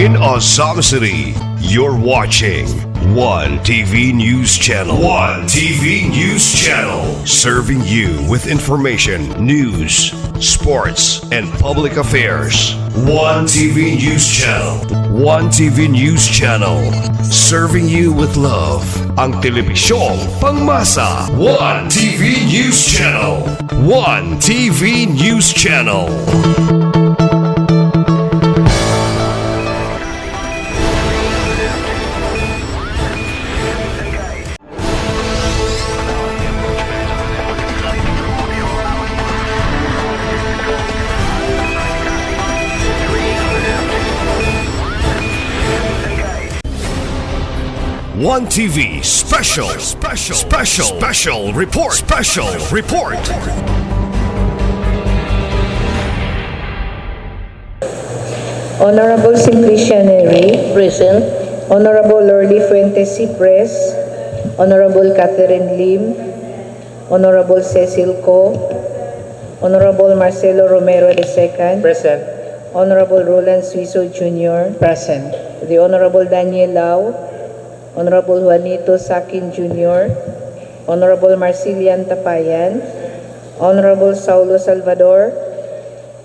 in Azam City. You're watching One TV News Channel. One TV News Channel. Serving you with information, news, sports, and public affairs. One TV News Channel. One TV News Channel. Serving you with love. Ang telebisyong pangmasa. One TV News Channel. One TV News Channel. One TV special report. Honorable Simplicia Neri, present. Honorable Lordy Fuentes Cipres, Honorable Catherine Lim, Honorable Cecil Co, Honorable Marcelo Romero II, Present. Honorable Roland Suizo Jr., Present. the Honorable Daniel Lau, Honorable Juanito Sakin Jr., Honorable Marcelian Tapayan, Honorable Saulo Salvador,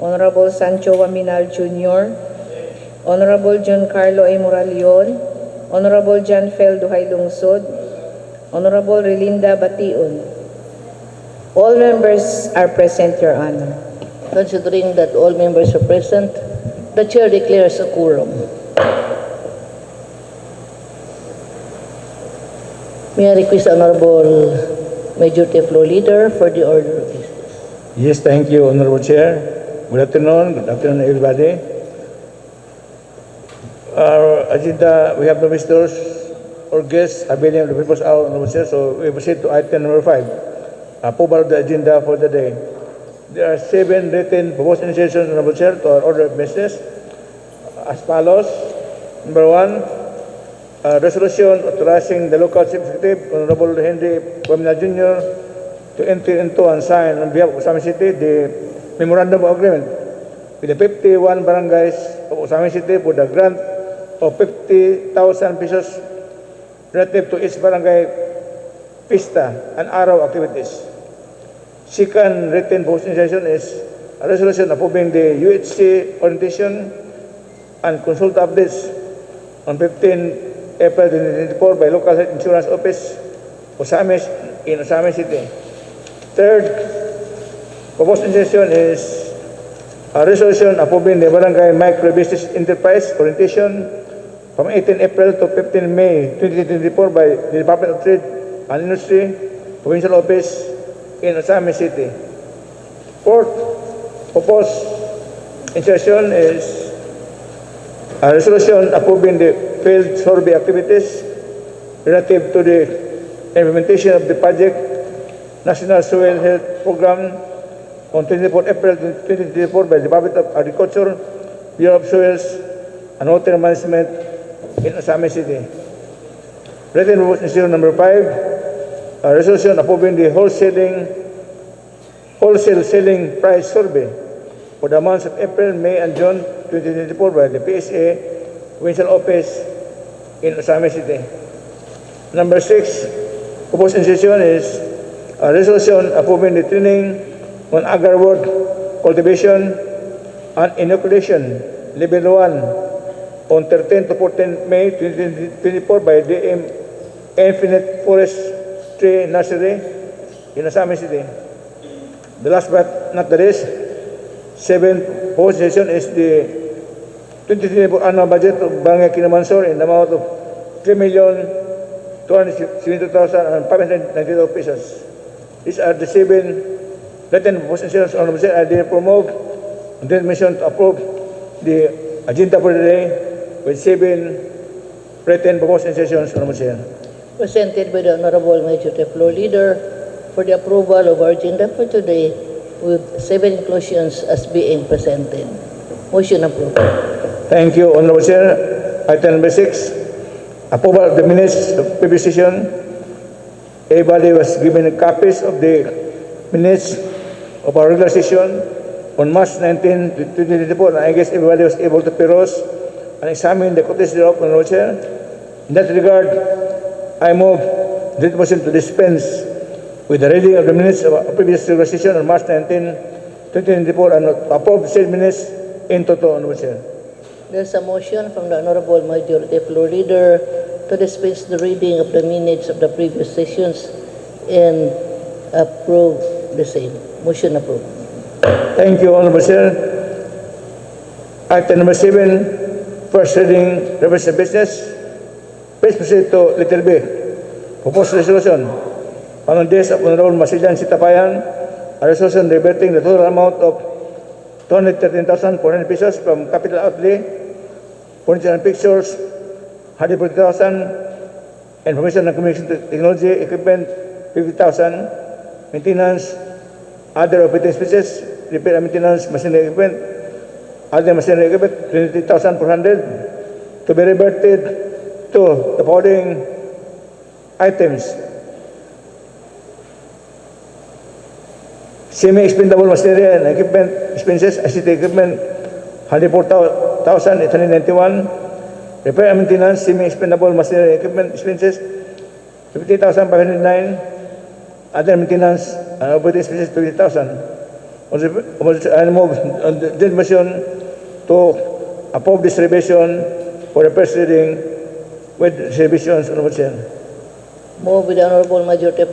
Honorable Sancho Waminal Jr., Honorable John Carlo A. Moralion, Honorable John Fel Duhay Lungsod, Honorable Relinda Bation. All members are present, Your Honor. Considering that all members are present, the chair declares a quorum. May I request Honorable Majority Floor Leader for the order of business. Yes, thank you, Honorable Chair. Good afternoon, everybody. Our agenda, we have no visitors or guests availing of the people's hour, Honorable Chair, so we proceed to item number 5, approval of the agenda for the day. There are 7 written proposed initiations, Honorable Chair, to our order of business as follows. Number 1, resolution authorizing the local chief executive, Honorable Henry Waminal Jr., to enter into and sign on behalf of Osami City the memorandum of agreement with the 51 barangays of Osami City for the grant of 50,000 pesos relative to each barangay pista and araw activities. Second written proposed initiation is a resolution approving the UHC orientation and consult updates on 15 April 2024 by Local Health Insurance Office in Osami City. Third proposed initiation is a resolution approving the Barangay Micro Business Enterprise orientation from 18 April to 15 May 2024 by the Department of Trade and Industry Provincial Office in Osami City. Fourth proposed initiation is a resolution approving the field survey activities relative to the implementation of the project National Soil Health Program on 24 April 2024 by the Department of Agriculture, Bureau of Soils and Water Management in Osami City. Written proposal number 5, a resolution approving the wholesale selling price survey for the months of April, May, and June 2024 by the PSA Provincial Office in Osami City. Number 6, proposed initiation is a resolution approving the training on agarwood cultivation and inoculation level 1 on 13 to 14 May 2024 by DM Infinite Forest Tree Nursery in Osami City. The last but not the least, 7th proposed initiation is the 2024 annual budget of Barangay Kinamansur in the amount of 3,272,592 pesos. These are the 7 written propositions on the I did promote and then mission to approve the agenda for the day with 7 written proposed instructions on the chair. Presented by the Honorable Majority Floor Leader for the approval of our agenda for today with 7 inclusions as being presented. Motion approved. Thank you, Honorable Chair. Item number 6, approval of the minutes of previous session. Everybody was given copies of the minutes of our regular session on March 19, 2024. I guess everybody was able to peruse and examine the quotation thereof, Honorable Chair. In that regard, I move the motion to dispense with the reading of the minutes of a previous regular session on March 19, 2024 and approve the said minutes in toto, Honorable Chair. There's a motion from the Honorable Majority Floor Leader to dispense the reading of the minutes of the previous sessions and approve the same. Motion approved. Thank you, Honorable Chair. Item number 7, first reading, reverse of business. Please proceed to letter B. Proposed resolution on the days of Honorable Marcelian Sitapayan, a resolution reverting the total amount of 213,400 pesos from capital outlay, furniture and pictures, 140,000, information and communication technology equipment, 50,000, maintenance, other operating expenses, repair and maintenance, machinery equipment, other machinery equipment, 23,400, to be reverted to the following items: semi-expendable machinery and equipment expenses, ICT equipment, 104,891, repair and maintenance, semi-expendable machinery and equipment expenses, 50,509, other maintenance and operating expenses, 20,000. I move on the motion to approve this revision for the first reading with revisions, Honorable Chair. Move with the Honorable Majority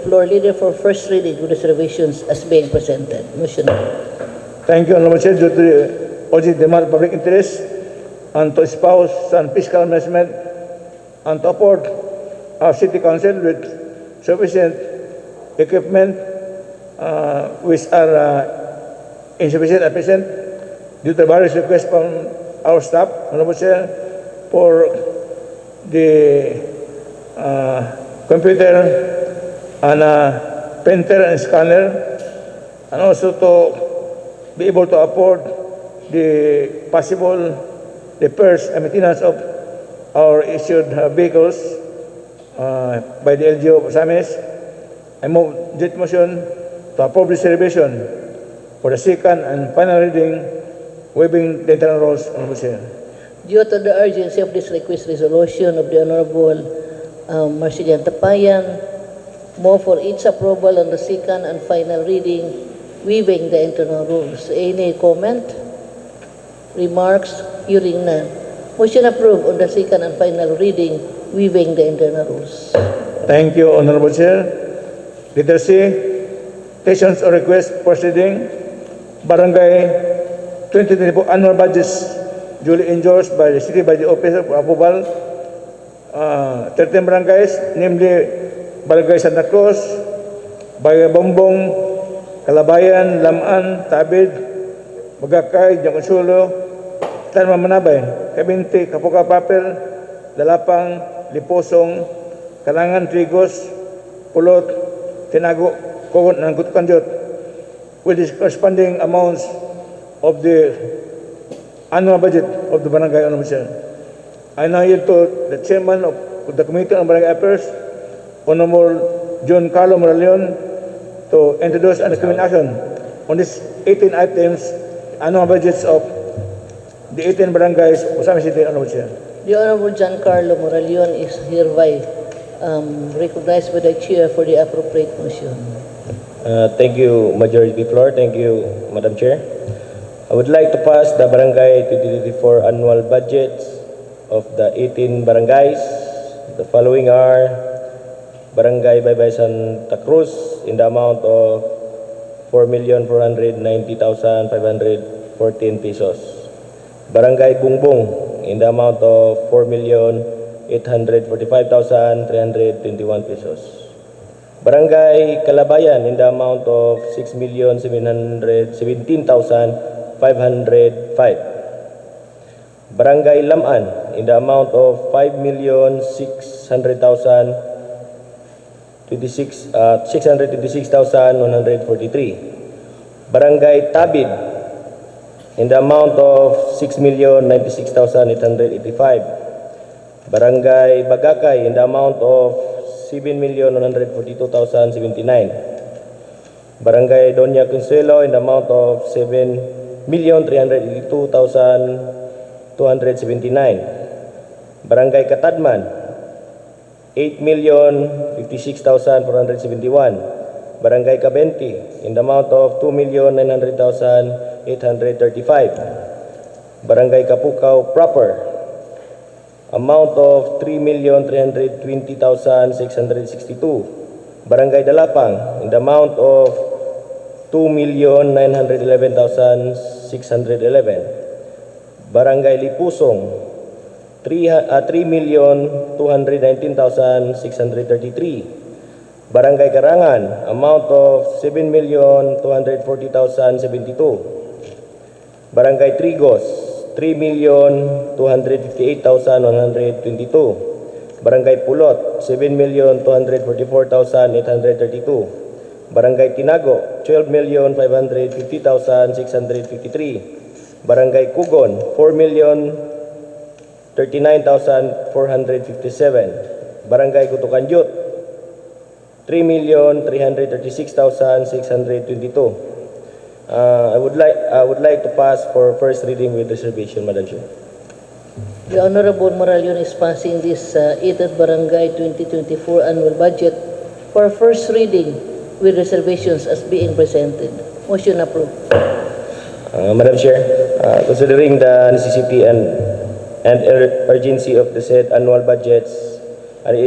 Floor Leader for first reading with reservations as being presented. Motion approved. Thank you, Honorable Chair. Due to the urgent demand of public interest and to espouse sound fiscal management and to afford our City Council with sufficient equipment which are insufficient at present due to various requests from our staff, Honorable Chair, for the computer and printer and scanner, and also to be able to afford the possible repairs and maintenance of our issued vehicles by the LGU of Osamis. I move this motion to approve this revision for the second and final reading, waiving the internal rules, Honorable Chair. Due to the urgency of this request resolution of the Honorable Marcelian Tapayan, move for its approval on the second and final reading, waiving the internal rules. Any comment? Remarks? Hearing none. Motion approved on the second and final reading, waiving the internal rules. Thank you, Honorable Chair. Letter C, petitions or requests proceeding, Barangay 2024 annual budgets duly endorsed by the City Budget Officer for approval. 13 barangays, namely Barangay Santa Cruz, Barangay Bongbong, Calabayan, Lamaan, Tabid, Bagakay, Consuelo, Tanma Manabay, Kabinti, Kapuka Papel, Lalapang, Liposong, Kalangan, Trigos, Pulot, Tinago, Kogon, and Gutkanjot, with the corresponding amounts of the annual budget of the Barangay, Honorable Chair. I now yield to the Chairman of the Committee on Barangay Affairs, Honorable John Carlo Moraleon, to introduce and recommend action on these 18 items, annual budgets of the 18 barangays of Osamis City, Honorable Chair. The Honorable Giancarlo Moraleon is hereby recognized by the Chair for the appropriate motion. Thank you, Majority Floor. Thank you, Madam Chair. I would like to pass the Barangay 2024 annual budgets of the 18 barangays. The following are Barangay Baybay Santa Cruz in the amount of 4,490,514 pesos. Barangay Bungbong in the amount of 4,845,321 pesos. Barangay Calabayan in the amount of 6,717,505. Barangay Lamaan in the amount of 626,143. Barangay Tabid in the amount of 6,096,885. Barangay Bagakay in the amount of 7,142,079. Barangay Doña Consuelo in the amount of 7,382,000 Barangay Katadman, 8,056,471. Barangay Kabenti, in the amount of 2,900,835. Barangay Kapukaw proper, amount of 3,320,662. Barangay Dalapang, in the amount of 2,911,611. Barangay Lipusong, 3,219,633. Barangay Karangan, amount of 7,240,072. Barangay Trigos, 3,258,122. Barangay Pulot, 7,244,832. Barangay Tinago, 12,550,653. Barangay Kugon, 4,039,457. Barangay Gutukanjut, 3,336,622. I would like to pass for first reading with reservation, Madam Chair. The Honorable Moralion is passing this 8th Barangay 2024 annual budget for first reading with reservations as being presented. Motion approved. Madam Chair, considering the necessity and urgency of the said annual budgets, and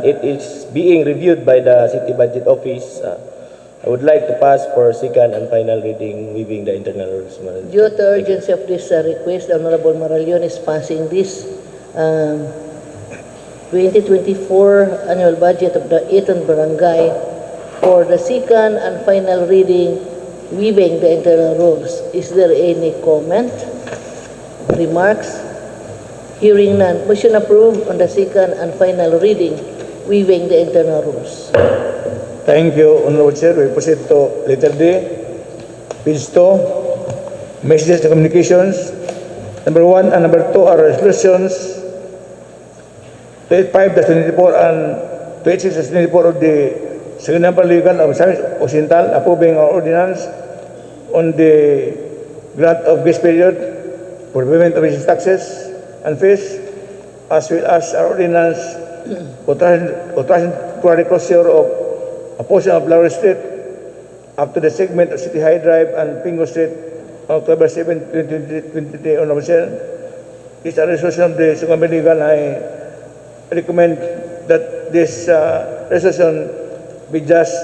it is being reviewed by the City Budget Office, I would like to pass for second and final reading, waiving the internal rules, Madam Chair. Due to urgency of this request, the Honorable Moralion is passing this 2024 annual budget of the 8th Barangay for the second and final reading, waiving the internal rules. Is there any comment, remarks? Hearing none, motion approved on the second and final reading, waiving the internal rules. Thank you, Honorable Chair. We proceed to letter D, page 2, messages and communications. Number 1 and number 2 are resolutions 285-24 and 286-24 of the Second Legal of Science Occidental approving our ordinance on the grant of grace period for payment of business taxes and fees, as well as our ordinance authorizing temporary closure of a portion of Laurel Street up to the segment of City High Drive and Pingo Street on October 7, 2023. Honorable Chair, this is a resolution of the Second Legal. I recommend that this resolution be just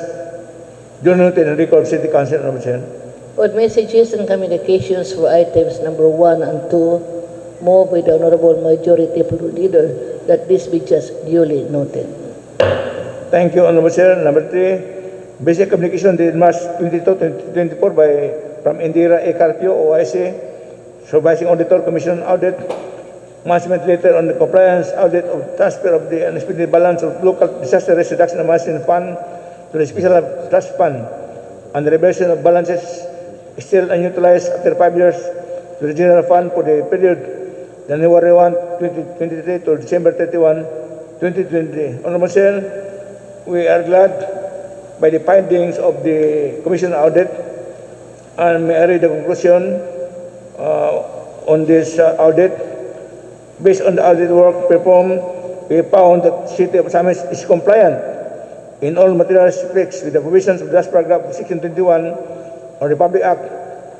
duly noted and record City Council. Honorable Chair. On messages and communications for items number 1 and 2, move by the Honorable Majority Leader that this be just duly noted. Thank you, Honorable Chair. Number 3, basic communication dated March 22, 2024 from Indira A. Carpio, OIC, Supervising Auditor, Commission Audit, management letter on the compliance audit of transfer of the unexpended balance of local disaster risk reduction and management fund to the special trust fund and the reversion of balances still unutilized after 5 years to the general fund for the period January 1, 2023 to December 31, 2020. Honorable Chair, we are glad by the findings of the Commission audit, and may I read the conclusion on this audit. Based on the audit work performed, we found that the City of Samis is compliant in all material respects with the provisions of the last paragraph of Section 21 of the Republic Act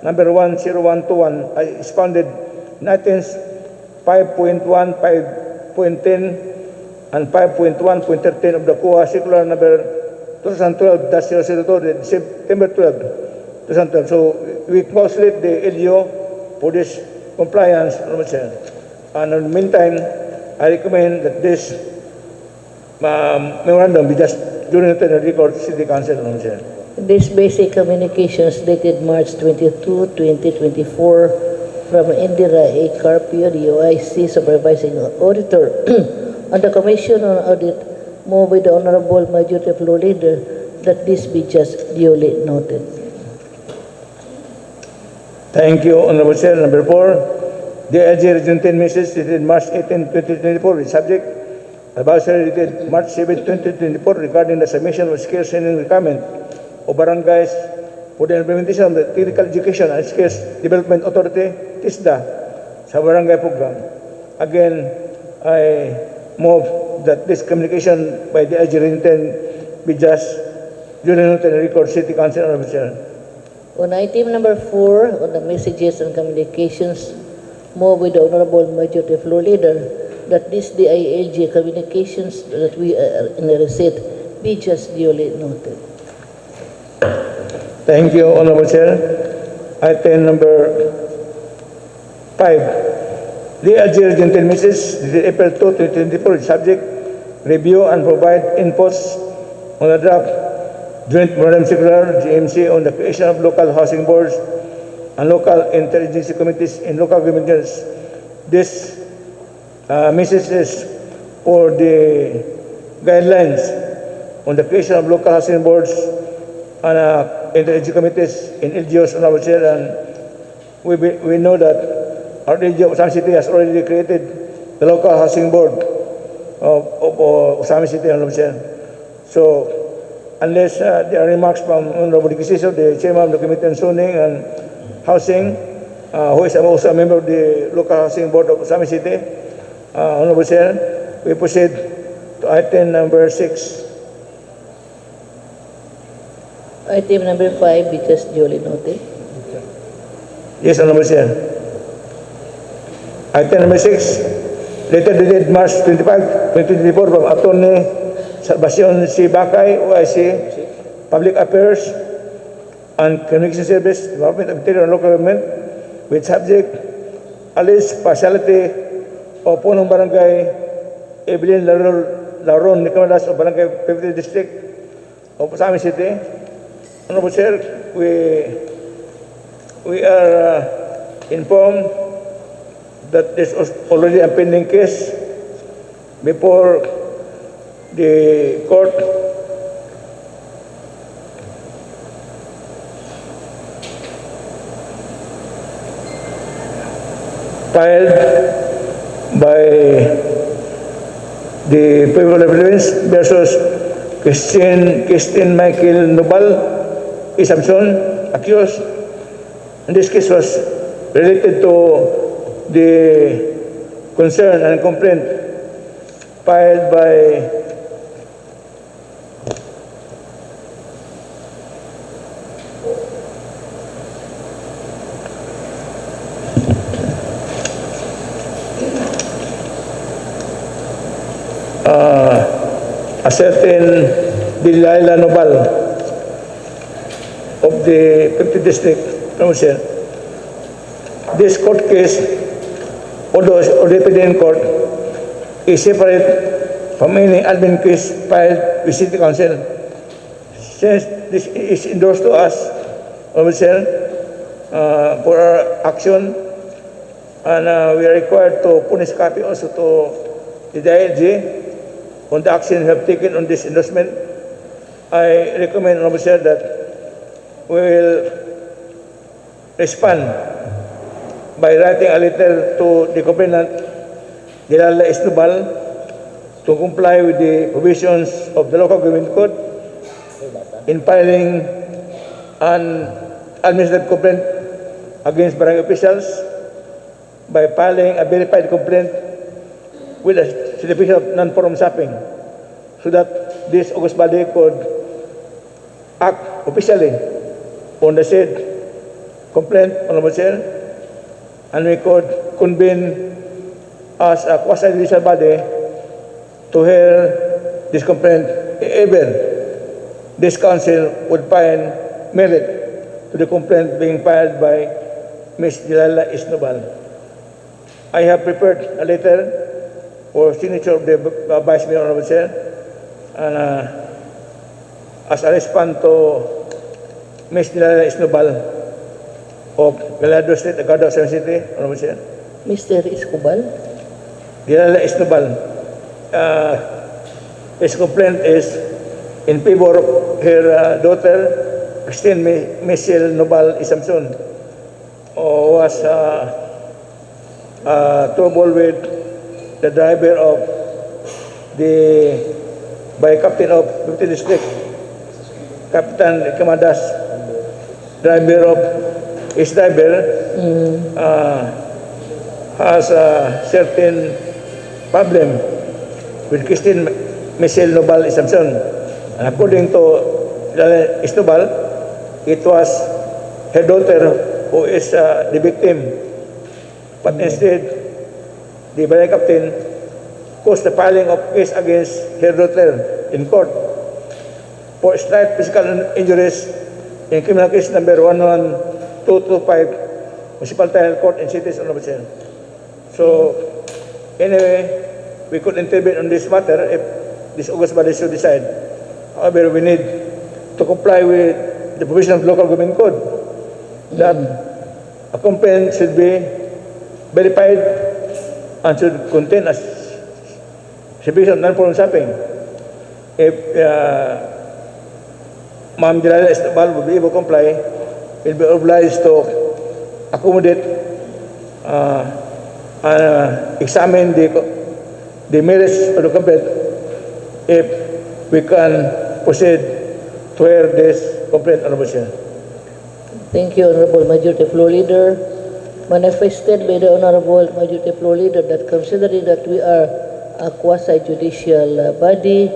number 10121 as expounded in items 5.1, 5.10, and 5.1.13 of the COA Circular number 2012-002, September 12, 2012. So we congratulate the LGO for this compliance, Honorable Chair. And in the meantime, I recommend that this memorandum be just duly noted and record City Council, Honorable Chair. This basic communications dated March 22, 2024 from Indira A. Carpio, the OIC Supervising Auditor on the Commission on Audit, moved by the Honorable Majority Floor Leader that this be just duly noted. Thank you, Honorable Chair. Number 4, the LG Region 10 message dated March 18, 2024 with subject advisory dated March 7, 2024 regarding the submission of skills training requirement of barangays for the implementation of the Technical Education and Skills Development Authority, TISDA, sa barangay program. Again, I move that this communication by the IG be just duly noted and record City Council officer. On item number 4, on the messages and communications, move with the Honorable Majority Floor Leader that this DILG communications that we are in the receipt be just duly noted. Thank you, Honorable Chair. Item number 5. The Algeria Gentle Message, dated April 2, 2024, subject, review and provide inputs on the draft Joint Memorandum Circular, GMC, on the creation of local housing boards and local interagency committees in local government units. This message is for the guidelines on the creation of local housing boards and interagency committees in LGUs on our chair, and we know that our LGU of Osami City has already created the local housing board of Osami City on our chair. So, unless there are remarks from Honorable Dikisiso, the Chairman of the Committee on Zoning and Housing, who is also a member of the local housing board of Osami City, Honorable Chair, we proceed to item number 6. Item number 5 be just duly noted. Yes, Honorable Chair. Item number 6, letter dated March 25, 2024 from Attorney Salvacion C. Bakay, OIC, Public Affairs and Communication Service, Department of Interior and Local Government, with subject, alleged partiality of Punong Barangay Evelyn Laron Nicolas of Barangay 50 District of Osami City. Honorable Chair, we are informed that there's already a pending case before the court. Filed by the people of the province versus Christine Michael Nobal Isamson, accused. And this case was related to the concern and complaint filed by a certain Delilah Nobal of the 50th District, This court case, although already in court, is separate from any admin case filed with City Council. Since this is endorsed to us, Officer, for our action, and we are required to furnish copy also to the DILG on the action we have taken on this endorsement. I recommend, Officer, that we will respond by writing a letter to the complainant, Dilala Esnubal, to comply with the provisions of the local government code in filing an administrative complaint against barangay officials by filing a verified complaint with a certificate of non-forum shopping, so that this august body could act officially on the said complaint, Honorable Chair, and we could convene as a quasi-judicial body to hear this complaint if ever this council would find merit to the complaint being filed by Ms. Dilala Isnubal. I have prepared a letter for signature of the Vice Mayor, Honorable Chair, and as a response to Ms. Dilala Isnubal of Gallardo Street, Agardo, Osami City, Honorable Chair. Mr. Escobar? Dilala Isnubal. His complaint is in favor of her daughter, Christine Michelle Nobal Isamson, who was trouble with the driver of by Captain of 50 District, Captain Kamadas, driver of his driver has a certain problem with Christine Michelle Nobal Isabson. And according to Istobal, it was her daughter who is the victim. But instead, the barangay captain caused the filing of case against her daughter in court for slight physical injuries in criminal case number 11225, Municipal Trial Court in Cities of Nueva Ecija. So, anyway, we could intervene on this matter if this August body should decide. However, we need to comply with the provision of local government code that a complaint should be verified and should contain a certificate of non-foreign shopping. If Ma'am Jalala Estebal will be able to comply, we'll be obliged to accommodate and examine the merits of the complaint if we can proceed to hear this complaint on the motion. Thank you, Honorable Majority Floor Leader. Manifested by the Honorable Majority Floor Leader that considering that we are a quasi-judicial body,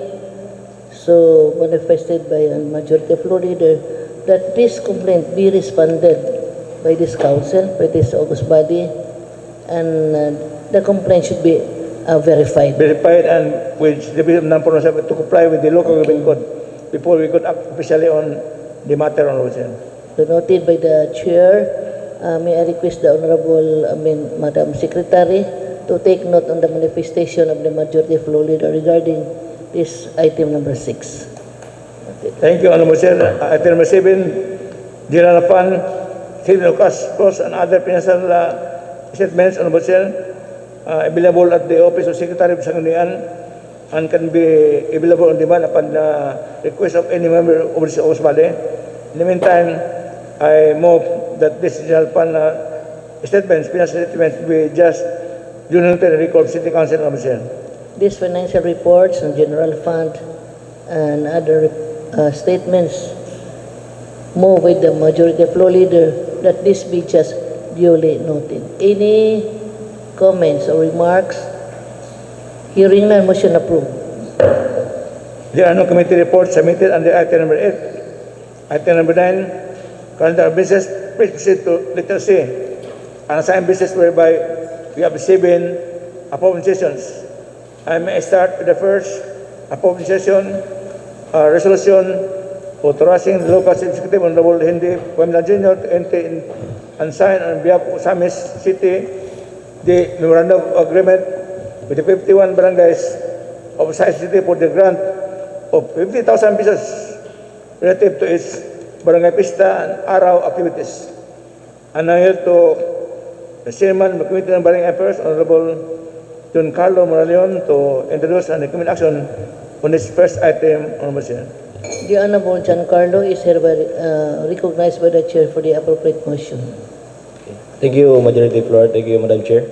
so manifested by a Majority Floor Leader that this complaint be responded by this council, by this August body, and the complaint should be verified. Verified and with the bit of non-foreign shopping to comply with the local government code before we could act officially on the matter on the motion. So noted by the Chair. May I request the Honorable, Madam Secretary, to take note on the manifestation of the Majority Floor Leader regarding this item number 6. Thank you, Honorable Chair. Item number 7, General Fund, saving of costs and other financial statements, Honorable Chair, available at the Office of Secretary of Sanggunian and can be available on demand upon the request of any member of the August body. In the meantime, I move that this general fund statements, financial statements, be just unilaterally record City Council of Michelle. These financial reports on general fund and other statements move with the Majority Floor Leader that this be just duly noted. Any comments or remarks? Hearing none, motion approved. There are no committee reports submitted under item number 8. Item number 9, calendar of business. Please proceed to letter C. Unassigned business whereby we have 7 appointment sessions. I may start with the first appointment session, resolution authorizing the local executive Honorable Hindi Pamela Jr. to enter in and sign on behalf of Samis City the memorandum of agreement with the 51 barangays of Samis City for the grant of 50,000 pesos relative to its barangay pista and araw activities. And I'm here to the Chairman of the Committee on Barangay Affairs, Honorable John Carlo Moraleon, to introduce and recommend action on this first item on the motion. The Honorable Giancarlo is hereby recognized by the Chair for the appropriate motion. Thank you, Majority Floor. Thank you, Madam Chair.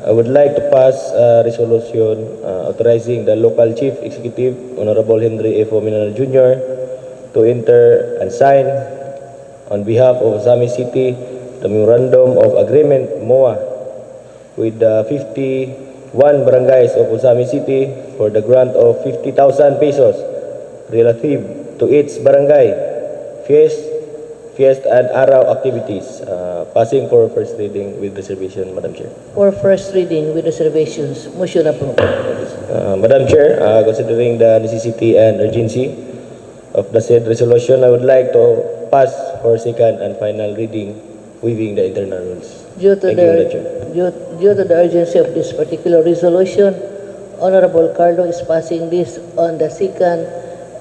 I would like to pass a resolution authorizing the local chief executive, Honorable Henry F. Ominana Jr., to enter and sign on behalf of Sami City the memorandum of agreement MOA with the 51 barangays of Sami City for the grant of 50,000 pesos relative to its barangay fiesta and araw activities. Passing for first reading with reservation, Madam Chair. For first reading with reservations, motion approved. Madam Chair, considering the necessity and urgency of the said resolution, I would like to pass for second and final reading, waiving the internal rules. Due to the urgency of this particular resolution, Honorable Carlo is passing this on the second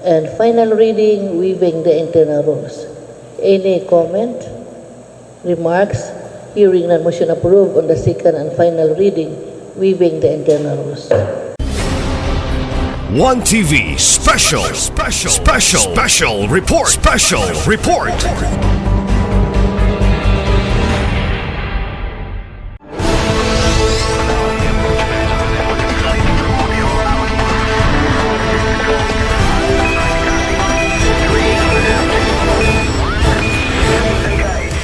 and final reading, waiving the internal rules. Any comment, remarks? Hearing none, motion approved on the second and final reading, waiving the internal rules. One TV special report.